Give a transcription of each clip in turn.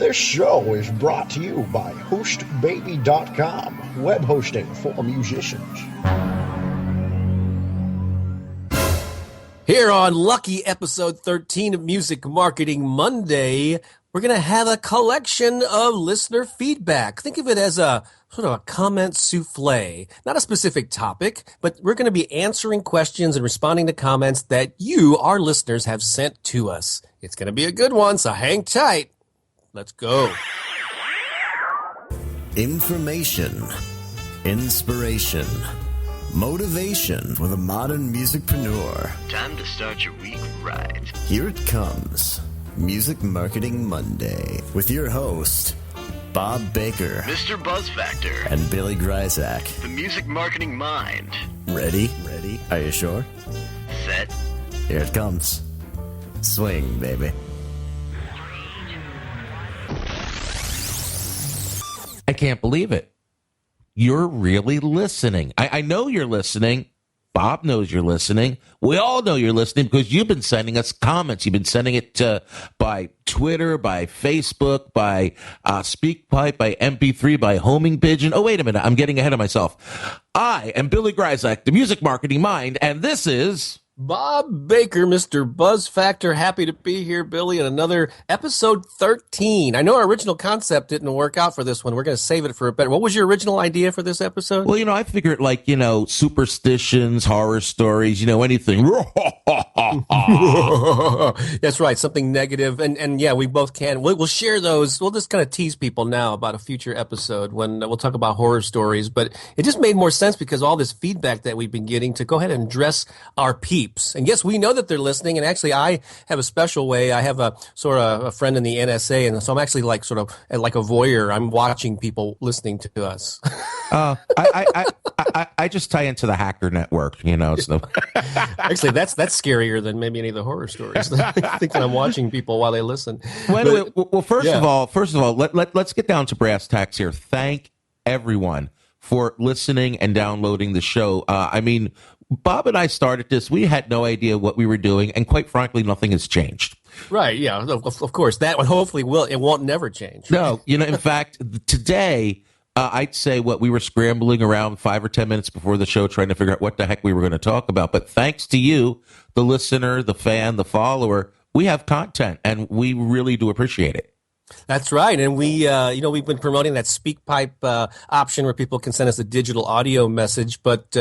This show is brought to you by HostBaby.com, web hosting for musicians. Here on lucky episode 13 of Music Marketing Monday, we're going to have a collection of listener feedback. Think of it as a sort of a comment souffle, not a specific topic, but we're going to be answering questions and responding to comments that you, our listeners, have sent to us. It's going to be a good one, so hang tight. Let's go. Information, inspiration, motivation for the modern musicpreneur. Time to start your week right. Here it comes, Music Marketing Monday, with your host, Bob Baker, Mr. Buzz Factor, and Billy Gryzak. The Music Marketing Mind. Ready? Are you sure? Set. Here it comes. Swing, baby. I can't believe it. You're really listening. I know you're listening. Bob knows you're listening. We all know you're listening because you've been sending us comments. You've been sending it by Twitter, by Facebook, by SpeakPipe, by MP3, by Homing Pigeon. Oh, wait a minute. I'm getting ahead of myself. I am Billy Gryzak, the Music Marketing Mind, and this is Bob Baker, Mr. Buzz Factor. Happy to be here, Billy, in another episode 13. I know our original concept didn't work out for this one. We're going to save it for a better. What was your original idea for this episode? Well, I figured superstitions, horror stories, anything. That's right. Something negative. And yeah, we both can. We'll share those. We'll just kind of tease people now about a future episode when we'll talk about horror stories. But it just made more sense because all this feedback that we've been getting to go ahead and address our peeps. And yes, we know that they're listening. And actually, I have a special way. I have a sort of a friend in the NSA. And so I'm actually like a voyeur. I'm watching people listening to us. I just tie into the hacker network, So. Actually, that's scarier than maybe any of the horror stories. I think that I'm watching people while they listen. Well, first of all, let's get down to brass tacks here. Thank everyone for listening and downloading the show. Bob and I started this. We had no idea what we were doing, and quite frankly, nothing has changed. Right, yeah, of course. That one hopefully will. It won't never change. No, in fact, today, I'd say we were scrambling around 5 or 10 minutes before the show trying to figure out what the heck we were going to talk about. But thanks to you, the listener, the fan, the follower, we have content, and we really do appreciate it. That's right. And we, we've been promoting that SpeakPipe option where people can send us a digital audio message. But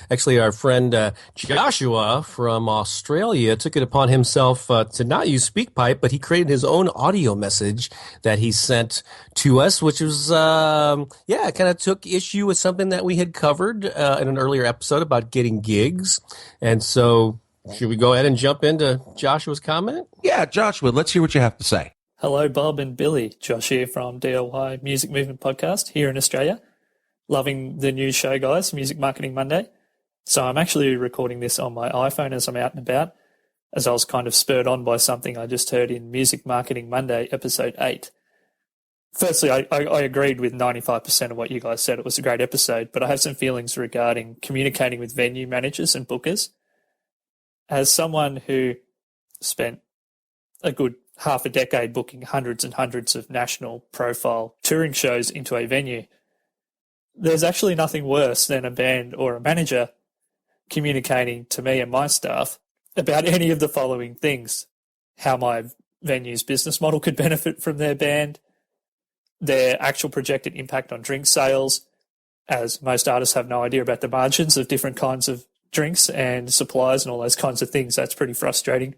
actually, our friend Joshua from Australia took it upon himself to not use SpeakPipe, but he created his own audio message that he sent to us, which was, kind of took issue with something that we had covered in an earlier episode about getting gigs. And so should we go ahead and jump into Joshua's comment? Yeah, Joshua, let's hear what you have to say. Hello, Bob and Billy. Josh here from DIY Music Movement Podcast here in Australia. Loving the new show, guys, Music Marketing Monday. So I'm actually recording this on my iPhone as I'm out and about, as I was kind of spurred on by something I just heard in Music Marketing Monday, episode 8. Firstly, I agreed with 95% of what you guys said. It was a great episode, but I have some feelings regarding communicating with venue managers and bookers. As someone who spent a good half a decade booking hundreds and hundreds of national profile touring shows into a venue, there's actually nothing worse than a band or a manager communicating to me and my staff about any of the following things: how my venue's business model could benefit from their band, their actual projected impact on drink sales, as most artists have no idea about the margins of different kinds of drinks and supplies and all those kinds of things. That's pretty frustrating.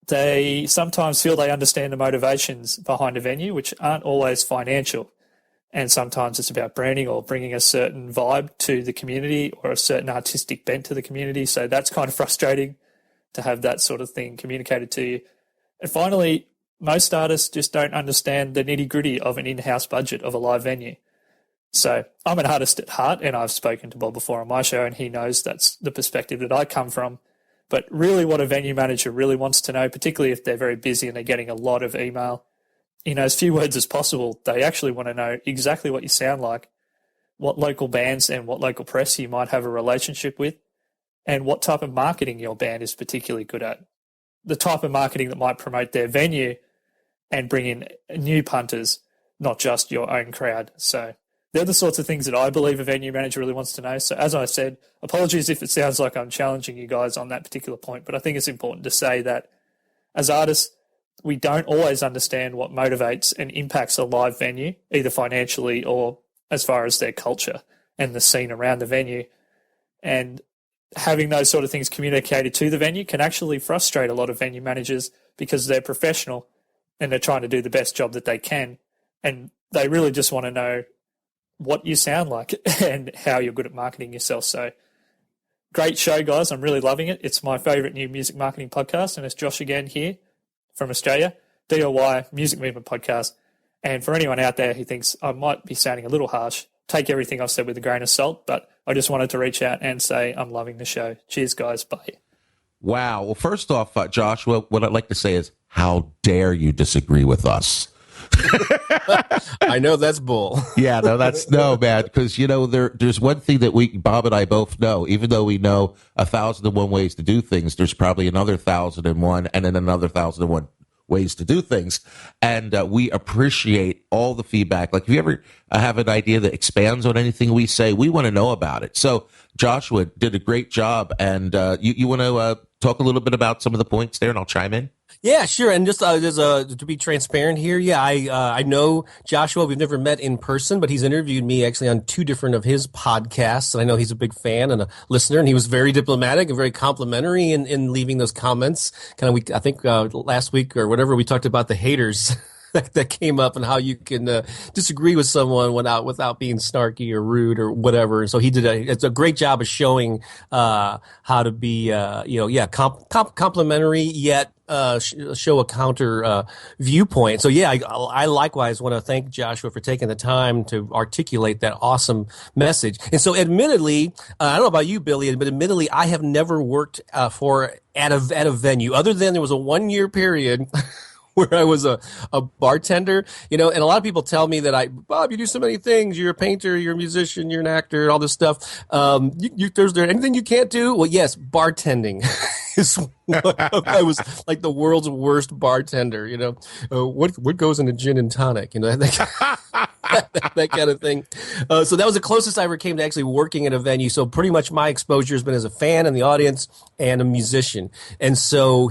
They sometimes feel they understand the motivations behind a venue, which aren't always financial. And sometimes it's about branding or bringing a certain vibe to the community or a certain artistic bent to the community. So that's kind of frustrating to have that sort of thing communicated to you. And finally, most artists just don't understand the nitty-gritty of an in-house budget of a live venue. So I'm an artist at heart, and I've spoken to Bob before on my show, and he knows that's the perspective that I come from. But really what a venue manager really wants to know, particularly if they're very busy and they're getting a lot of email, in as few words as possible, they actually want to know exactly what you sound like, what local bands and what local press you might have a relationship with, and what type of marketing your band is particularly good at. The type of marketing that might promote their venue and bring in new punters, not just your own crowd. So they're the sorts of things that I believe a venue manager really wants to know. So as I said, apologies if it sounds like I'm challenging you guys on that particular point, but I think it's important to say that as artists, we don't always understand what motivates and impacts a live venue, either financially or as far as their culture and the scene around the venue. And having those sort of things communicated to the venue can actually frustrate a lot of venue managers because they're professional and they're trying to do the best job that they can. And they really just want to know what you sound like and how you're good at marketing yourself. So great show, guys. I'm really loving it. It's my favorite new music marketing podcast. And it's Josh again here from Australia, DIY Music Movement Podcast. And for anyone out there who thinks I might be sounding a little harsh, take everything I've said with a grain of salt. But I just wanted to reach out and say I'm loving the show. Cheers, guys. Bye. Wow. Well, first off, Joshua, what I'd like to say is, how dare you disagree with us? I know that's bull. Yeah, no, that's no, man. Because there's one thing that Bob and I both know. Even though we know 1,001 ways to do things, there's probably another 1,001, and then another 1,001 ways to do things. And we appreciate all the feedback. Like, if you ever have an idea that expands on anything we say, we want to know about it. So Joshua did a great job, and you want to talk a little bit about some of the points there, and I'll chime in. Yeah, sure. And just to be transparent here, yeah, I know Joshua. We've never met in person, but he's interviewed me actually on 2 different of his podcasts. And I know he's a big fan and a listener, and he was very diplomatic and very complimentary in leaving those comments. I think last week or whatever, we talked about the haters that came up and how you can disagree with someone without being snarky or rude or whatever. And so he did it's a great job of showing how to be complimentary yet show a counter viewpoint. So yeah, I likewise want to thank Joshua for taking the time to articulate that awesome message. And so admittedly, I don't know about you, Billy, but admittedly, I have never worked at a venue other than there was a 1-year period where I was a bartender, and a lot of people tell me that Bob, you do so many things. You're a painter, you're a musician, you're an actor, all this stuff. There's there anything you can't do? Well, yes, bartending is I was like the world's worst bartender, what goes in a gin and tonic, that kind of thing. So that was the closest I ever came to actually working at a venue. So pretty much my exposure has been as a fan in the audience and a musician. And so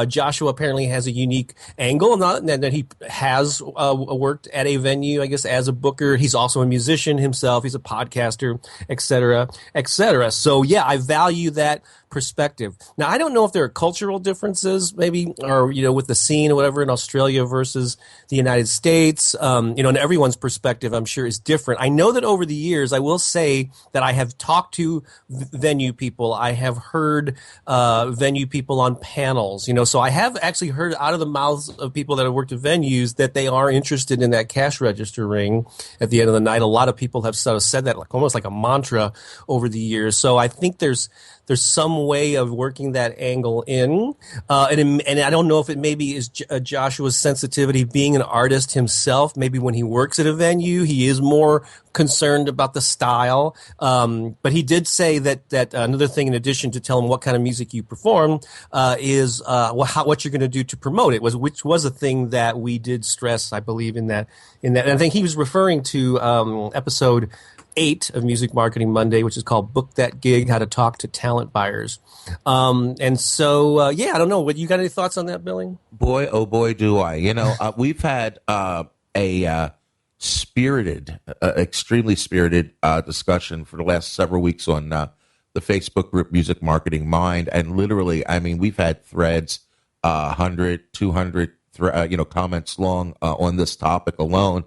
Joshua apparently has a unique angle, and that he has worked at a venue, I guess, as a booker. He's also a musician himself. He's a podcaster, et cetera, et cetera. So yeah, I value that perspective. Now, I don't know if there are cultural differences, maybe, or, with the scene or whatever in Australia versus the United States. And everyone's perspective, I'm sure, is different. I know that over the years, I will say that I have talked to venue people. I have heard venue people on panels, so I have actually heard out of the mouths of people that have worked at venues that they are interested in that cash register ring at the end of the night. A lot of people have sort of said that almost like a mantra over the years. So I think there's some way of working that angle in. And I don't know if it maybe is Joshua's sensitivity being an artist himself. Maybe when he works at a venue, he is more concerned about the style. But he did say that another thing, in addition to telling what kind of music you perform, is what you're going to do to promote it, which was a thing that we did stress, I believe, in that. And I think he was referring to episode 8 of Music Marketing Monday, which is called Book That Gig, How to Talk to Talent Buyers. And so, I don't know. You got any thoughts on that, Billy? Boy, oh boy, do I. We've had a spirited, extremely spirited discussion for the last several weeks on the Facebook group Music Marketing Mind. And literally, we've had threads, 100, 200, comments long on this topic alone,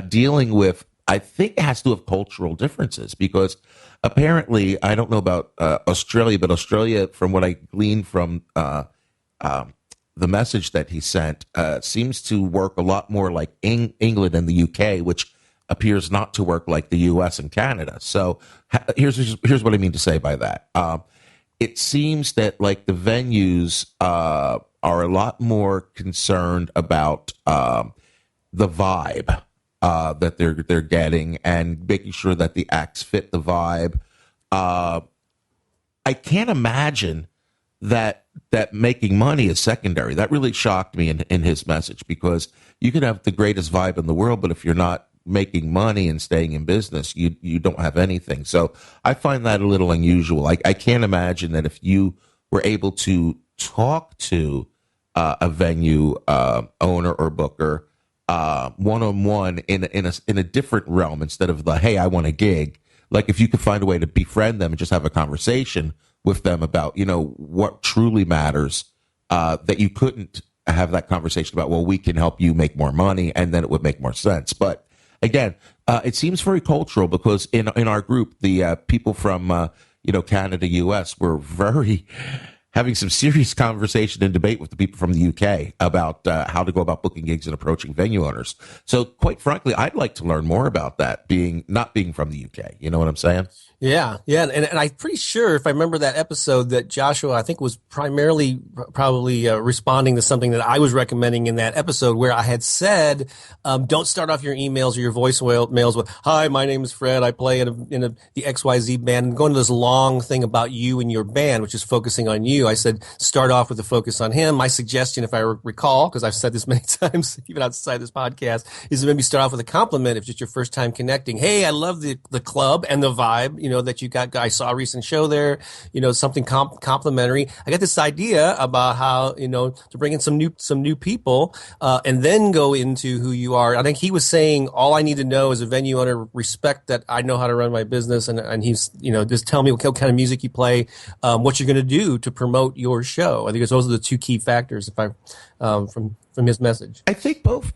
dealing with, I think it has to do with cultural differences, because apparently, I don't know about Australia, but Australia, from what I gleaned from the message that he sent, seems to work a lot more like England and the UK, which appears not to work like the US and Canada. So here's what I mean to say by that. It seems that like the venues are a lot more concerned about the vibe that they're getting and making sure that the acts fit the vibe. I can't imagine that that making money is secondary. That really shocked me in his message, because you can have the greatest vibe in the world, but if you're not making money and staying in business, you don't have anything. So I find that a little unusual. I can't imagine that if you were able to talk to a venue owner or booker one-on-one in a different realm, instead of the, hey, I want a gig. Like, if you could find a way to befriend them and just have a conversation with them about, what truly matters, that you couldn't have that conversation about, well, we can help you make more money, and then it would make more sense. But again, it seems very cultural, because in our group, the people from, Canada, US, were very having some serious conversation and debate with the people from the UK about how to go about booking gigs and approaching venue owners. So quite frankly, I'd like to learn more about that, not being from the UK. You know what I'm saying? Yeah. And I'm pretty sure, if I remember that episode, that Joshua, I think, was probably responding to something that I was recommending in that episode, where I had said, don't start off your emails or your voicemails with, hi, my name is Fred. I play in the XYZ band, and going to this long thing about you and your band, which is focusing on you. I said, start off with a focus on him. My suggestion, if I recall, because I've said this many times, even outside this podcast, is to maybe start off with a compliment if it's your first time connecting. Hey, I love the club and the vibe, that you got. I saw a recent show there, something complimentary. I got this idea about how, to bring in some new people, and then go into who you are. I think he was saying, all I need to know as a venue owner, respect that I know how to run my business. And he's, just tell me what kind of music you play, what you're going to do to promote your show. I think those are the two key factors, from his message. I think both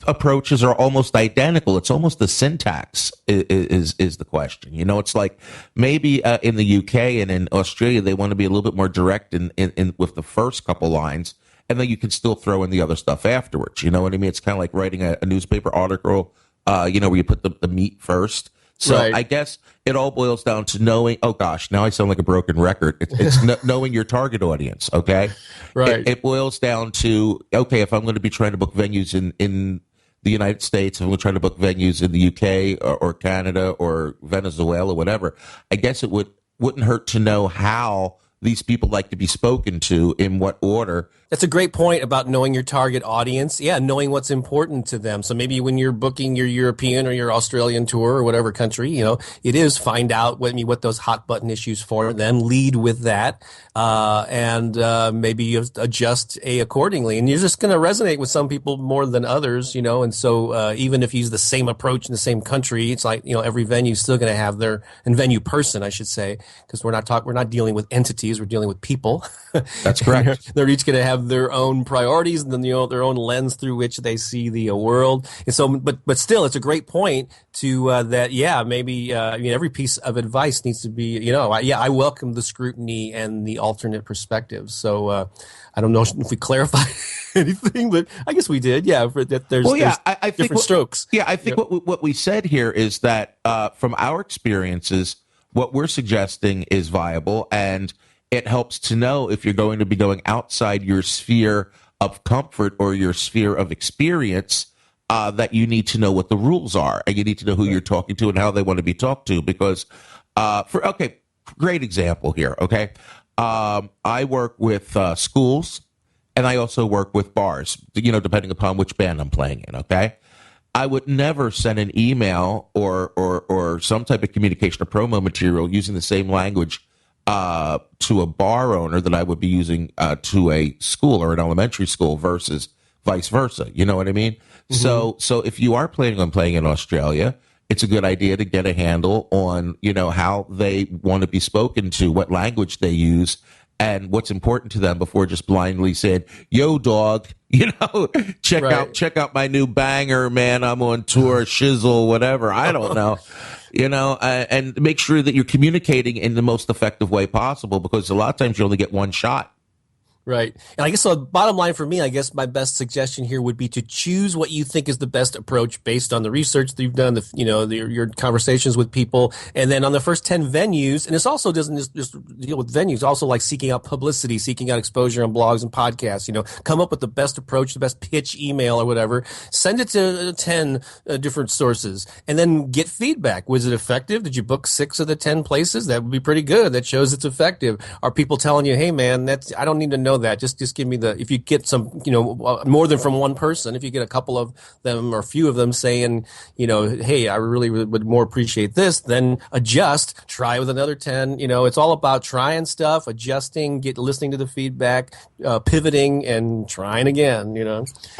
approaches are almost identical. It's almost the syntax is the question. It's like maybe in the UK and in Australia, they want to be a little bit more direct in with the first couple lines, and then you can still throw in the other stuff afterwards. You know what I mean? It's kind of like writing a newspaper article, where you put the meat first. So right. I guess it all boils down to knowing, oh gosh, now I sound like a broken record. It's knowing your target audience, okay? Right. It boils down to, okay, if I'm going to be trying to book venues in the United States, if I'm going to try to book venues in the UK or Canada or Venezuela, whatever, I guess it wouldn't hurt to know how these people like to be spoken to, in what order. That's a great point about knowing your target audience. Yeah, knowing what's important to them. So maybe when you're booking your European or your Australian tour or whatever country, it is find out what those hot button issues for them, lead with that, and maybe you adjust accordingly. And you're just going to resonate with some people more than others, and so even if you use the same approach in the same country, it's like, every venue is still going to have and venue person, I should say, because we're not dealing with entities, we're dealing with people. That's correct. They're each going to have their own priorities and then their own lens through which they see the world. And so, but still, it's a great point to that. Yeah, maybe every piece of advice needs to be. I welcome the scrutiny and the alternate perspectives. So I don't know if we clarified anything, but I guess we did. Yeah, there's I think different strokes. Yeah, I think what we said here is that from our experiences, what we're suggesting is viable, and it helps to know if you're going to be going outside your sphere of comfort or your sphere of experience, that you need to know what the rules are, and you need to know who you're talking to and how they want to be talked to. Because, great example here. Okay. I work with schools, and I also work with bars, depending upon which band I'm playing in. Okay. I would never send an email or some type of communication or promo material using the same language to a bar owner that I would be using to a school or an elementary school versus vice versa. You know what I mean? Mm-hmm. So if you are planning on playing in Australia, it's a good idea to get a handle on, how they want to be spoken to, what language they use, and what's important to them before just blindly saying, yo, dog, check out my new banger, man. I'm on tour, shizzle, whatever. I don't know. And make sure that you're communicating in the most effective way possible, because a lot of times you only get one shot. Right. And I guess so bottom line for me, I guess my best suggestion here would be to choose what you think is the best approach based on the research that you've done, your conversations with people. And then on the first 10 venues, and this also doesn't just deal with venues, also like seeking out publicity, seeking out exposure on blogs and podcasts, come up with the best approach, the best pitch email or whatever, send it to 10 different sources and then get feedback. Was it effective? Did you book 6 of the 10 places? That would be pretty good. That shows it's effective. Are people telling you, hey man, I don't need to know that. Just give me if you get some, more than from one person, if you get a couple of them or a few of them saying, hey, I really would more appreciate this, then adjust, try with another 10. It's all about trying stuff, adjusting, listening to the feedback, pivoting and trying again,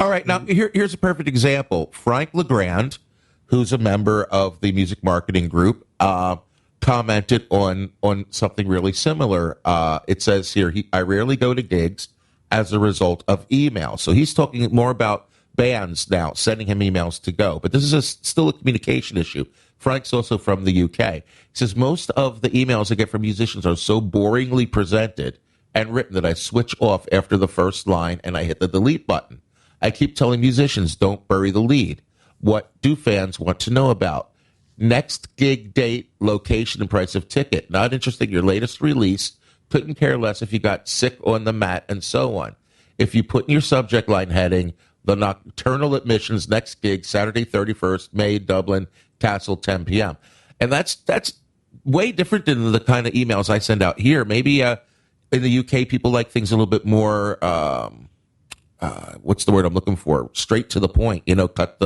All right. Now here's a perfect example. Frank LeGrand, who's a member of the music marketing group, commented on something really similar. It says here, I rarely go to gigs as a result of email. So he's talking more about bands now sending him emails to go. But this is still a communication issue. Frank's also from the UK. He says, most of the emails I get from musicians are so boringly presented and written that I switch off after the first line and I hit the delete button. I keep telling musicians, don't bury the lead. What do fans want to know about? Next gig date, location, and price of ticket. Not interested in your latest release. Couldn't care less if you got sick on the mat, and so on. If you put in your subject line heading, the Nocturnal Admissions next gig, Saturday 31st, May, Dublin, Castle, 10 p.m. And that's way different than the kind of emails I send out here. Maybe in the UK, people like things a little bit more, what's the word I'm looking for? Straight to the point, cut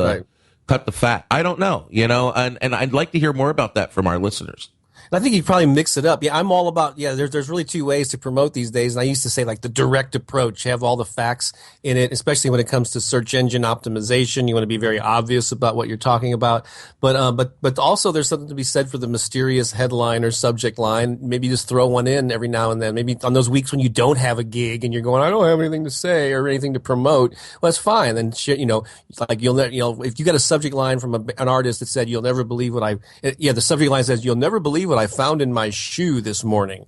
the fat. I don't know, and I'd like to hear more about that from our listeners. I think you probably mix it up. Yeah, I'm all about, there's really 2 ways to promote these days. And I used to say like the direct approach, have all the facts in it, especially when it comes to search engine optimization. You want to be very obvious about what you're talking about. But also there's something to be said for the mysterious headline or subject line. Maybe just throw one in every now and then. Maybe on those weeks when you don't have a gig and you're going, I don't have anything to say or anything to promote. Well, that's fine. Then like if you got a subject line from an artist that said, you'll never believe the subject line says, you'll never believe what I found in my shoe this morning.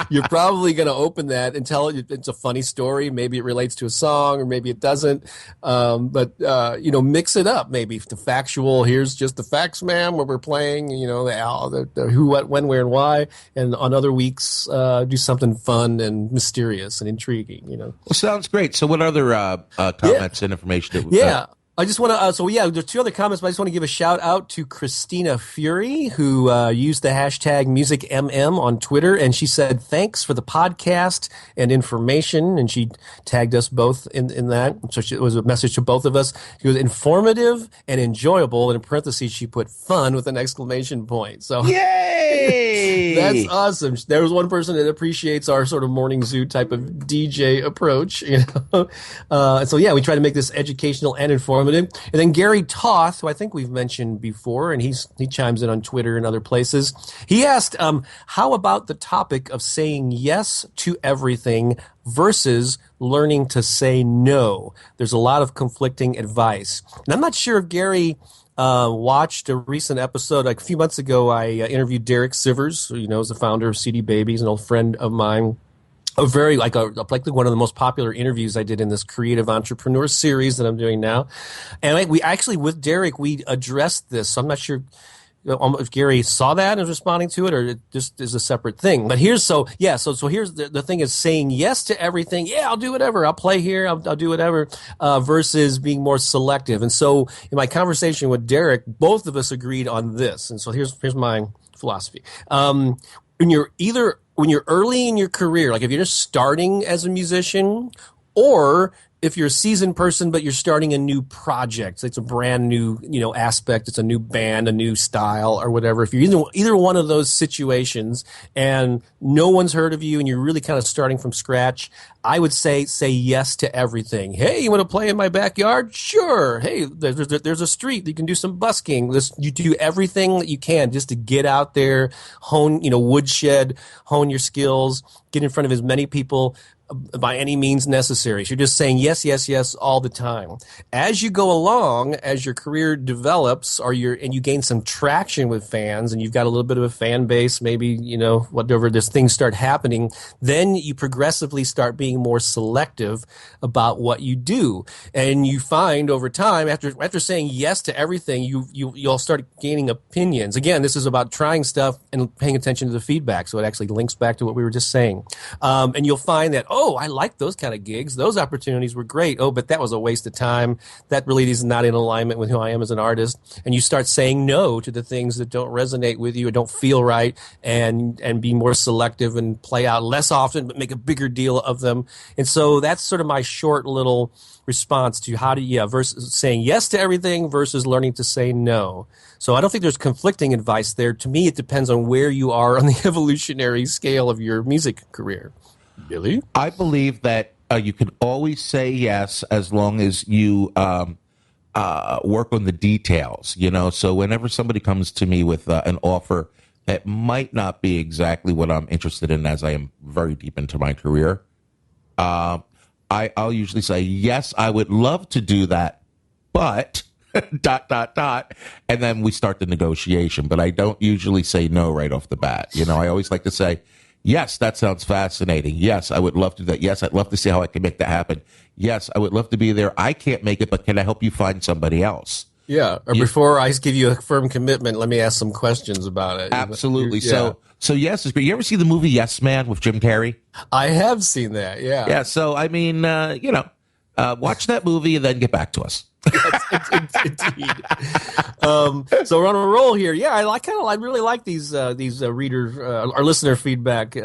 You're probably going to open that and tell it it's a funny story. Maybe it relates to a song or maybe it doesn't. But mix it up. Maybe the factual, here's just the facts, ma'am, where we're playing, the who, what, when, where, and why. And on other weeks, do something fun and mysterious and intriguing, Well, sounds great. So what other comments and information? I just want to, there's 2 other comments, but I just want to give a shout out to Christina Fury, who used the hashtag MusicMM on Twitter, and she said, thanks for the podcast and information, and she tagged us both in that. So it was a message to both of us. She was informative and enjoyable, and in parentheses, she put fun with an exclamation point. So yay! That's awesome. There was one person that appreciates our sort of morning zoo type of DJ approach, so we try to make this educational and informative. And then Gary Toth, who I think we've mentioned before, and he chimes in on Twitter and other places. He asked, how about the topic of saying yes to everything versus learning to say no? There's a lot of conflicting advice. And I'm not sure if Gary watched a recent episode. Like a few months ago, I interviewed Derek Sivers, who is the founder of CD Babies, an old friend of mine. A very like one of the most popular interviews I did in this creative entrepreneur series that I'm doing now, and we actually with Derek we addressed this. So I'm not sure if Gary saw that and was responding to it, or it just is a separate thing. But here's here's the thing is saying yes to everything. Yeah, I'll do whatever. I'll play here. I'll do whatever. Versus being more selective. And so in my conversation with Derek, both of us agreed on this. And so here's my philosophy. When you're early in your career, like if you're just starting as a musician, or if you're a seasoned person but you're starting a new project, so it's a brand new aspect, it's a new band, a new style or whatever. If you're either one of those situations and no one's heard of you and you're really kind of starting from scratch, I would say yes to everything. Hey, you want to play in my backyard? Sure. Hey, there's a street. You can do some busking. You do everything that you can just to get out there, hone your skills, get in front of as many people by any means necessary. So you're just saying yes, yes, yes all the time. As you go along, as your career develops, and you gain some traction with fans, and you've got a little bit of a fan base, maybe, whatever, this things start happening, then you progressively start being more selective about what you do. And you find over time, after saying yes to everything, you'll start gaining opinions. Again, this is about trying stuff and paying attention to the feedback. So it actually links back to what we were just saying. And you'll find that, I like those kind of gigs. Those opportunities were great. But that was a waste of time. That really is not in alignment with who I am as an artist. And you start saying no to the things that don't resonate with you or don't feel right, and be more selective and play out less often, but make a bigger deal of them. And so that's sort of my short little response to versus saying yes to everything versus learning to say no. So I don't think there's conflicting advice there. To me, it depends on where you are on the evolutionary scale of your music career. Billy? I believe that you can always say yes as long as you work on the details, So whenever somebody comes to me with an offer that might not be exactly what I'm interested in, as I am very deep into my career, I'll usually say, yes, I would love to do that, but ... and then we start the negotiation. But I don't usually say no right off the bat. I always like to say, yes, that sounds fascinating. Yes, I would love to do that. Yes, I'd love to see how I can make that happen. Yes, I would love to be there. I can't make it, but can I help you find somebody else? Yeah. Or before I give you a firm commitment, let me ask some questions about it. Absolutely. Yeah. So yes, it's great. You ever see the movie Yes Man with Jim Carrey? I have seen that. Yeah. Yeah. So I mean, watch that movie and then get back to us. Indeed. So we're on a roll here. Yeah, I really like these reader our listener feedback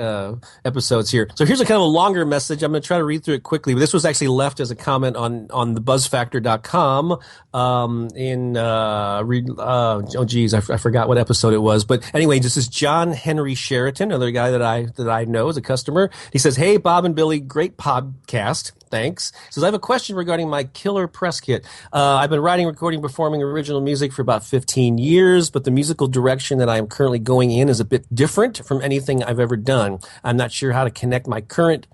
episodes here. So here's a kind of a longer message. I'm going to try to read through it quickly. But this was actually left as a comment on thebuzzfactor.com. I forgot what episode it was. But anyway, this is John Henry Sheraton, another guy that I know as a customer. He says, "Hey, Bob and Billy, great podcast. Thanks." He says, "I have a question regarding my killer press kit. I've been writing, recording, performing original music for about 15 years, but the musical direction that I am currently going in is a bit different from anything I've ever done. I'm not sure how to connect my current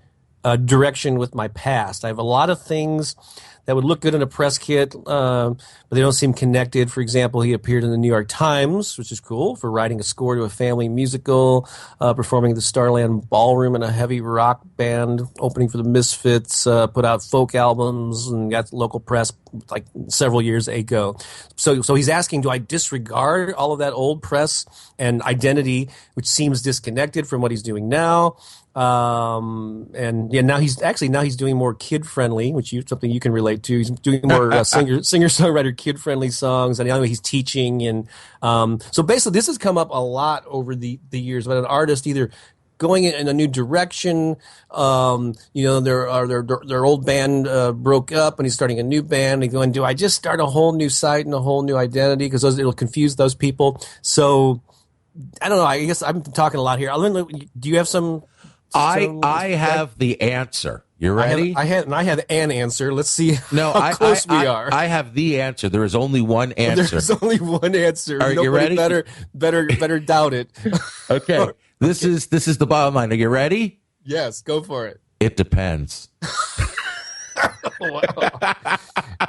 direction with my past. I have a lot of things that would look good in a press kit, but they don't seem connected. For example, he appeared in the New York Times, which is cool, for writing a score to a family musical, performing at the Starland Ballroom in a heavy rock band, opening for the Misfits, put out folk albums, and got local press like several years ago. So he's asking, do I disregard all of that old press and identity, which seems disconnected from what he's doing now? Now he's doing more kid friendly, something you can relate to. He's doing more singer songwriter kid friendly songs, and anyway, he's teaching, and so basically this has come up a lot over the years. But an artist either going in a new direction, their old band broke up, and he's starting a new band. And going, do I just start a whole new site and a whole new identity, because it'll confuse those people? So I don't know. I guess I'm talking a lot here. Do you have some? I have the answer. You ready? I have an answer. Let's see how close we are. I have the answer. There is only one answer. There's only one answer. Are you ready? Better doubt it. Okay. This is the bottom line. Are you ready? Yes, go for it. It depends. Wow.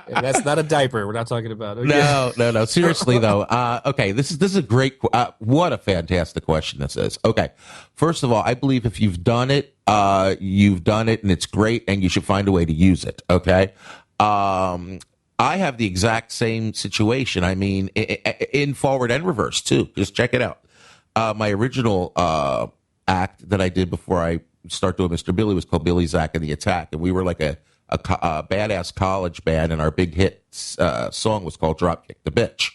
And that's not a diaper. We're not talking about. Okay. No. Seriously though. Okay. This is a great. What a fantastic question this is. Okay. First of all, I believe if you've done it, and it's great, and you should find a way to use it. Okay. I have the exact same situation. I mean, in forward and reverse too. Just check it out. My original act that I did before I start doing Mr. Billy was called Billy, Zach, and the Attack, and we were like a badass college band, and our big hit song was called Dropkick the Bitch.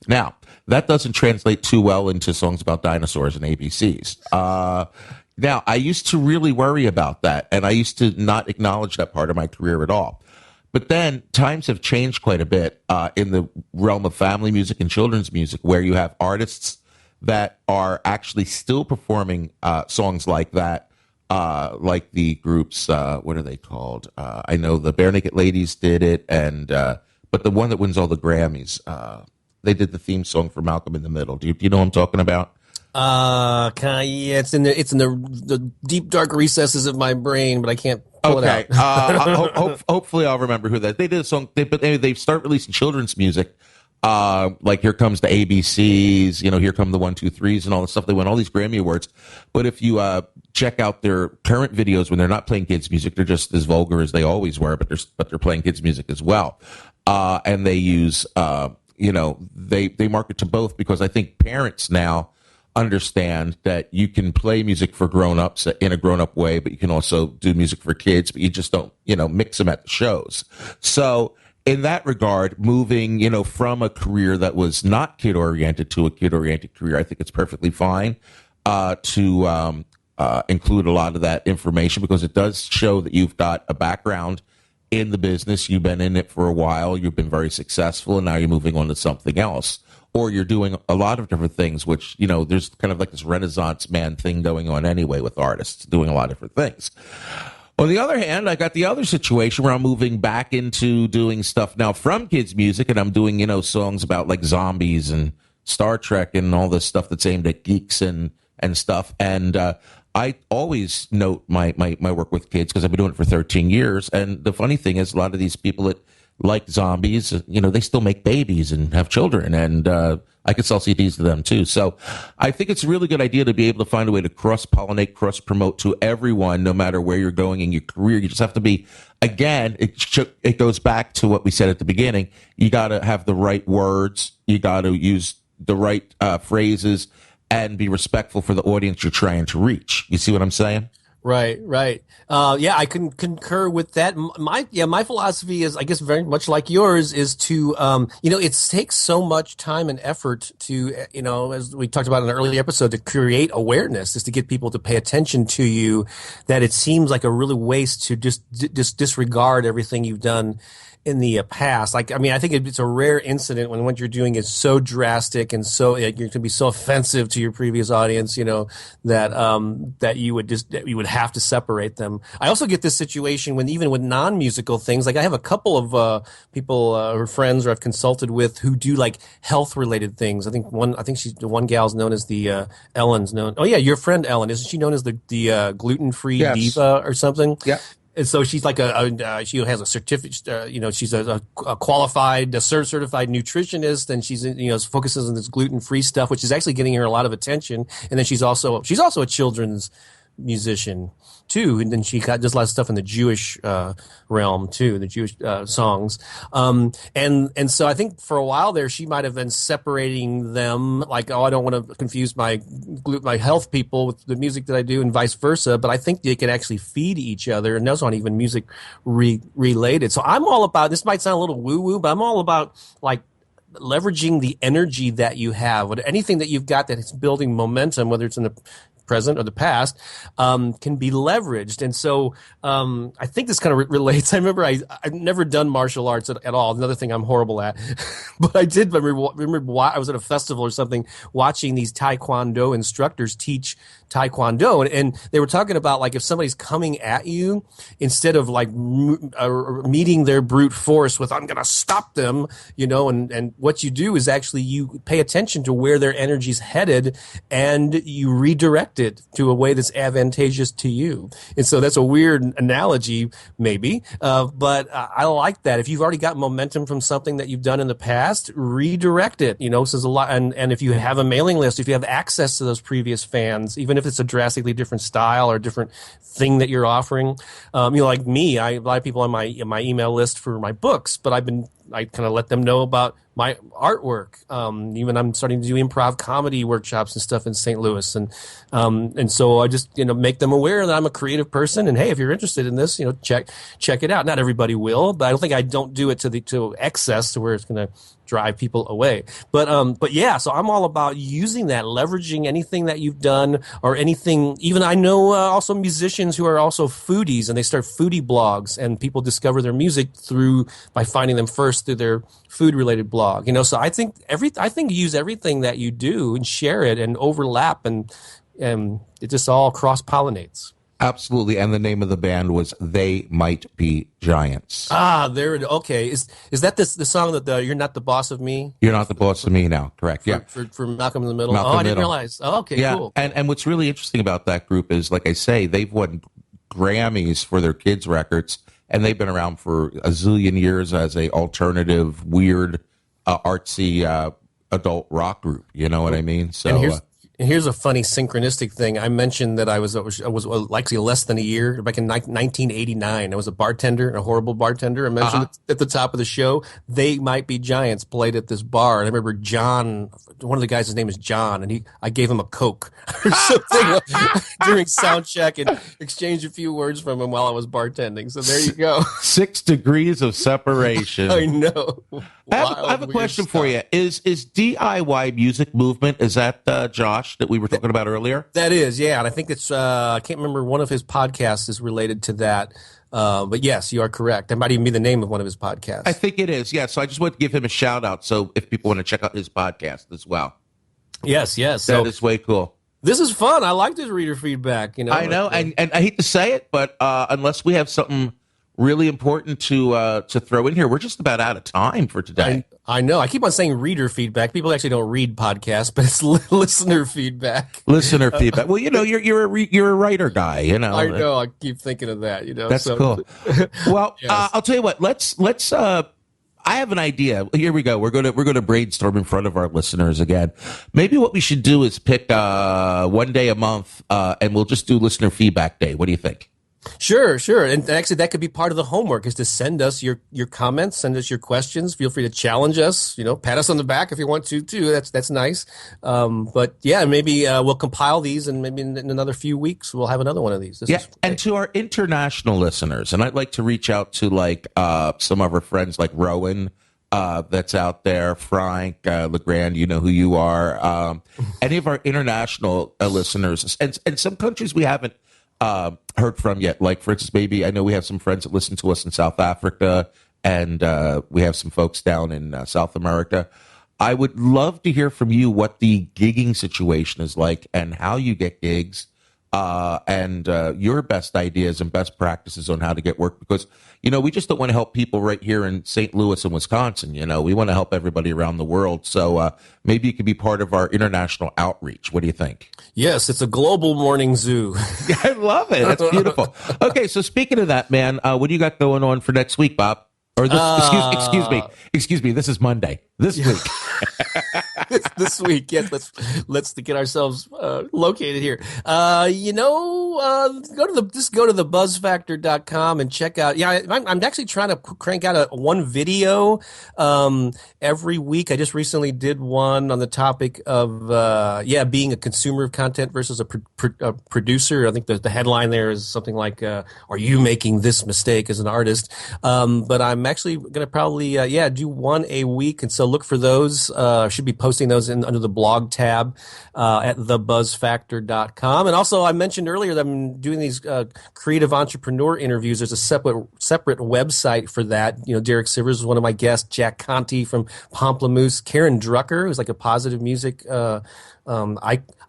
Now, that doesn't translate too well into songs about dinosaurs and ABCs. Now, I used to really worry about that, and I used to not acknowledge that part of my career at all. But then times have changed quite a bit in the realm of family music and children's music, where you have artists that are actually still performing songs like that. Like the groups, what are they called? I know the Bare Naked Ladies did it, and but the one that wins all the Grammys, they did the theme song for Malcolm in the Middle. Do you know what I'm talking about? Yeah, it's in the deep dark recesses of my brain, but I can't Pull it Okay. out. Hopefully, I'll remember who that. They did a song, but they start releasing children's music. Like Here Comes the ABCs, Here Come the 1, 2, 3s and all this stuff. They won all these Grammy Awards. But if you check out their current videos when they're not playing kids music, they're just as vulgar as they always were, but they're playing kids music as well. And they use, they market to both, because I think parents now understand that you can play music for grown-ups in a grown-up way, but you can also do music for kids, but you just don't, mix them at the shows. So in that regard, moving, from a career that was not kid-oriented to a kid-oriented career, I think it's perfectly fine to include a lot of that information, because it does show that you've got a background in the business. You've been in it for a while. You've been very successful, and now you're moving on to something else. Or you're doing a lot of different things, which, there's kind of like this Renaissance man thing going on anyway with artists doing a lot of different things. On the other hand, I got the other situation where I'm moving back into doing stuff now from kids' music, and I'm doing, songs about like zombies and Star Trek and all this stuff that's aimed at geeks and stuff. And I always note my work with kids, because I've been doing it for 13 years. And the funny thing is, a lot of these people that like zombies, they still make babies and have children, and I could sell CDs to them too. So I think it's a really good idea to be able to find a way to cross-pollinate, cross-promote to everyone, no matter where you're going in your career. You just have to be, again, it goes back to what we said at the beginning. You got to have the right words. You got to use the right phrases and be respectful for the audience you're trying to reach. You see what I'm saying? Right. Yeah, I can concur with that. My philosophy is, I guess, very much like yours, is to, it takes so much time and effort to, as we talked about in an earlier episode, to create awareness, is to get people to pay attention to you, that it seems like a really waste to just disregard everything you've done in the past. I think it's a rare incident when what you're doing is so drastic and so you're going to be so offensive to your previous audience, that you would have to separate them. I also get this situation even with non-musical things. Like I have a couple of people or friends, or I've consulted with, who do like health-related things. I think one gal's known as the Ellen's known. Oh yeah, your friend Ellen, isn't she known as the gluten-free diva or something? Yeah. And so she's like she has a certificate, she's a qualified, certified nutritionist, and she's, focuses on this gluten-free stuff, which is actually getting her a lot of attention. And then she's also a children's musician too, and then she does a lot of stuff in the Jewish realm too, the Jewish songs. And so I think for a while there, she might have been separating them, like, I don't want to confuse my health people with the music that I do, and vice versa. But I think they could actually feed each other, and those aren't even music related. So I'm all about, this might sound a little woo woo, but I'm all about like leveraging the energy that you have, or anything that you've got that is building momentum, whether it's in the present or the past, can be leveraged. And so I think this kind of relates. I remember I've never done martial arts at all. Another thing I'm horrible at. But I did remember I was at a festival or something watching these Taekwondo instructors teach Taekwondo. And they were talking about, like, if somebody's coming at you, instead of like meeting their brute force with, I'm going to stop them, and what you do is actually you pay attention to where their energy's headed, and you redirect it to a way that's advantageous to you. And so that's a weird analogy, maybe, but I like that. If you've already got momentum from something that you've done in the past, redirect it. So there's a lot, and if you have a mailing list, if you have access to those previous fans, even if it's a drastically different style or different thing that you're offering, like me, a lot of people on my email list for my books, but I kind of let them know about my artwork. Even I'm starting to do improv comedy workshops and stuff in St. Louis. And so I just, make them aware that I'm a creative person, and hey, if you're interested in this, check it out. Not everybody will, but I don't do it to excess to where it's going to drive people away. But yeah, so I'm all about using that, leveraging anything that you've done, or anything. Even I know also musicians who are also foodies, and they start foodie blogs, and people discover their music by finding them first through their food related blog. So I think use everything that you do and share it and overlap, and it just all cross pollinates. Absolutely. And the name of the band was They Might Be Giants. There. Okay. Is that the song that You're Not the Boss of Me? You're Not the Boss of Me now. Correct. For Malcolm in the Middle. Malcolm I didn't realize. Oh, okay. Yeah. Cool. And what's really interesting about that group is, like I say, they've won Grammys for their kids' records, and they've been around for a zillion years as a alternative, weird, artsy adult rock group. You know what I mean? So. And here's a funny synchronistic thing. I mentioned that I was actually less than a year back in 1989. I was a bartender, a horrible bartender. I mentioned at the top of the show, They Might Be Giants played at this bar. And I remember John, one of the guys, his name is John, and I gave him a Coke or something during sound check and exchanged a few words from him while I was bartending. So there you go. 6 degrees of separation. I know. I have a question for you. Is DIY music movement, is that Josh that we were talking about earlier? That is, yeah. And I think it's, I can't remember, one of his podcasts is related to that. But yes, you are correct. That might even be the name of one of his podcasts. I think it is, yeah. So I just want to give him a shout out. So if people want to check out his podcast as well. Yes. That is way cool. This is fun. I like this reader feedback. I know. And I hate to say it, but unless we have something really important to throw in here, we're just about out of time for today. I know. I keep on saying reader feedback. People actually don't read podcasts, but it's listener feedback. Listener feedback. Well, you're a writer guy. I know. I keep thinking of that. That's cool. Well, yes. I'll tell you what. Let's. I have an idea. Here we go. We're gonna brainstorm in front of our listeners again. Maybe what we should do is pick one day a month, and we'll just do listener feedback day. What do you think? Sure. And actually, that could be part of the homework, is to send us your comments, send us your questions. Feel free to challenge us, pat us on the back if you want to, too. That's nice. But yeah, maybe we'll compile these, and maybe in another few weeks, we'll have another one of these. And to our international listeners, and I'd like to reach out to some of our friends like Rowan, that's out there, Frank, LeGrand, you know who you are. Any of our international listeners, and some countries we haven't heard from yet. Like, for instance, maybe I know we have some friends that listen to us in South Africa, and we have some folks down in South America. I would love to hear from you what the gigging situation is like and how you get gigs, and your best ideas and best practices on how to get work, because we just don't want to help people right here in St. Louis and Wisconsin. We want to help everybody around the world. So maybe you could be part of our international outreach. What do you think? Yes, it's a global morning zoo. I love it. That's beautiful. Okay, so speaking of that, man, what do you got going on for next week, Bob? Or this, excuse me. This is Monday. This week. this week, yes. Let's get ourselves located here. Go to the buzzfactor.com and check out. Yeah, I'm actually trying to crank out one video every week. I just recently did one on the topic of being a consumer of content versus a producer. I think the headline there is something like, "Are you making this mistake as an artist?" But I'm actually going to probably do one a week, and so look for those. Should be posting those under the blog tab at thebuzzfactor.com. And also, I mentioned earlier that I'm doing these creative entrepreneur interviews. There's a separate website for that. Derek Sivers is one of my guests, Jack Conti from Pomplamoose, Karen Drucker, who's like a positive music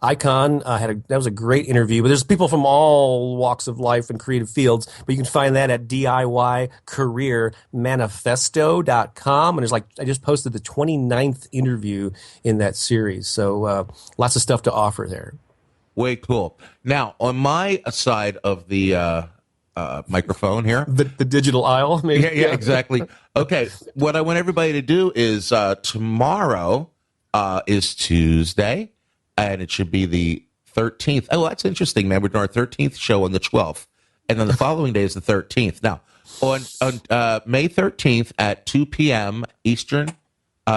icon. That was a great interview. But there's people from all walks of life and creative fields. But you can find that at DIYcareermanifesto.com. And there's I just posted the 29th interview in that series. So lots of stuff to offer there. Way cool. Now, on my side of the microphone here, the digital aisle, maybe. Yeah, exactly. Okay, what I want everybody to do is tomorrow is Tuesday, and it should be the 13th. Oh, that's interesting, man. We're doing our 13th show on the 12th, and then the following day is the 13th. Now, on May 13th at 2 p.m. Eastern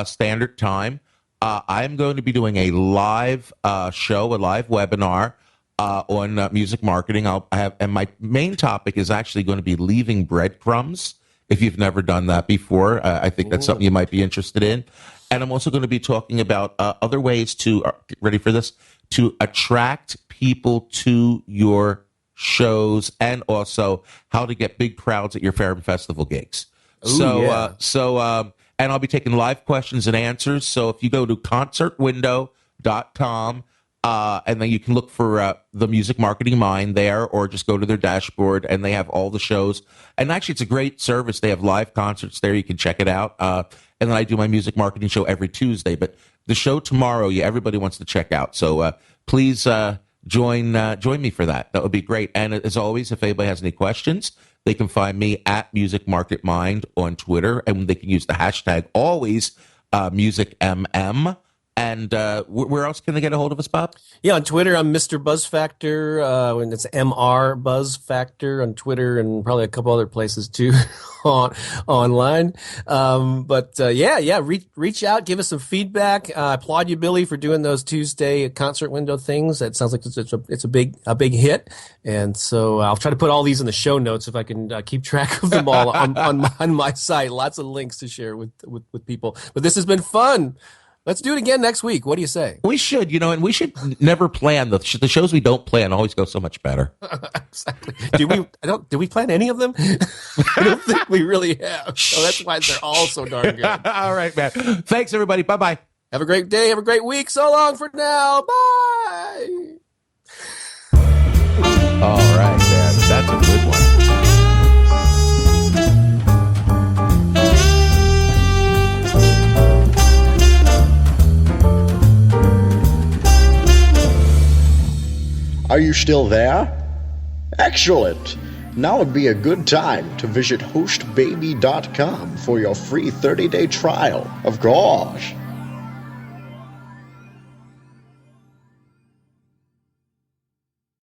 Standard Time, I'm going to be doing a live show, a live webinar on music marketing. And my main topic is actually going to be leaving breadcrumbs. If you've never done that before, I think that's something you might be interested in. And I'm also going to be talking about other ways to, ready for this, to attract people to your shows, and also how to get big crowds at your fair and festival gigs. And I'll be taking live questions and answers. So if you go to concertwindow.com, and then you can look for the Music Marketing Mind there, or just go to their dashboard, and they have all the shows. And actually, it's a great service. They have live concerts there. You can check it out. And then I do my music marketing show every Tuesday. But the show tomorrow, everybody wants to check out. So please join me for that. That would be great. And as always, if anybody has any questions, they can find me at Music Market Mind on Twitter, and they can use the hashtag always MusicMM. And where else can they get a hold of us, Bob? Yeah, on Twitter, I'm Mr. Buzz Factor, and it's MR Buzz Factor on Twitter, and probably a couple other places too online. Reach out, give us some feedback. I applaud you, Billy, for doing those Tuesday concert window things. That sounds like it's a big hit, and so I'll try to put all these in the show notes if I can keep track of them all on my site. Lots of links to share with people. But this has been fun. Let's do it again next week. What do you say? We should, and we should never plan the shows we don't plan always go so much better. Exactly. Did we plan any of them? I don't think we really have. So that's why they're all so darn good. All right, man. Thanks, everybody. Bye-bye. Have a great day. Have a great week. So long for now. Bye. All right, man. That's a good one. Are you still there? Excellent! Now would be a good time to visit hostbaby.com for your free 30-day trial. Of course.